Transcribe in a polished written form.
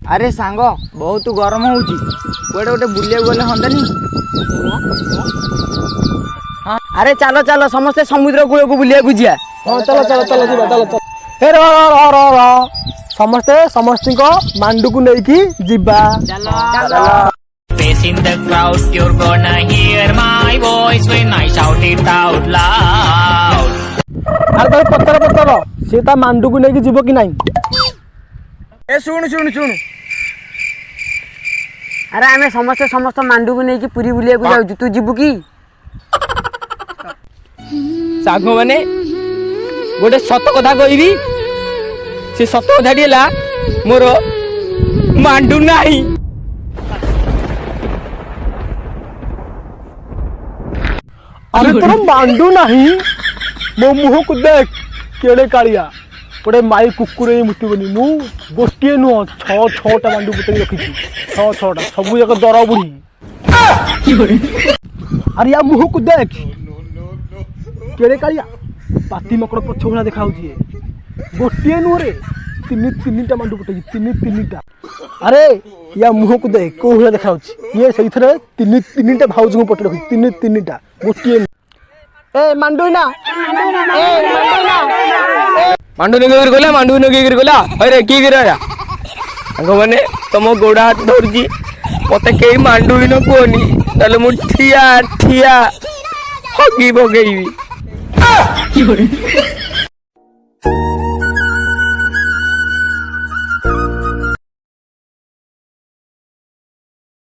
अरे सांग बहुत गरम होउची कोड़े गोटे बुलिया गले हंदानी। हाँ अरे चलो चलो समस्ते समुद्र कूल को बुलिया जिया। हाँ चलो चलो चलो जी चलो चलो। हे रो रो रो रो समस्ते समस्ती को मांडू को लेकी जिबा। चलो चलो। Face in the crowd, you're gonna hear my voice when I shout it out loud. अरे भाई पत्थर पत्थर से ता मांडू को लेकी जिबो कि नहीं? ए सुन सुन सुन अरे आमे समस्ते समस्त मांडू को लेकी पूरी बुलिया को जाऊ तू जिबु की? सागो माने गोटे सत कथा कहबी से सत कथा दिला मोर मांडू नाही। अरे तोर मांडू नहीं मो मुह को देख केड़े कालिया गोटे माई कुकुर मृत्यु बनी मु गोटे नुह छटा मांडू पुतरी रखी छटा सब जाक दर बुढ़ी। अरे या मुह को देख केड़े कालिया पाती मकड़ पछ भला देखा गोटे नुह रे तीन मांडू पुटे तीन। अरे या मुह को देख कौ भाई देखा ये से तीन भाउज को पटे रखी तीन गोटे। ए मांडू ना मांडू नगे गला मांडू नगे गला अरे की गिरा माने तुम गोड़ा हाथ धरजी मत कई मांडू ही न कहनी ना मु ठिया ठिया हगी भगेबी।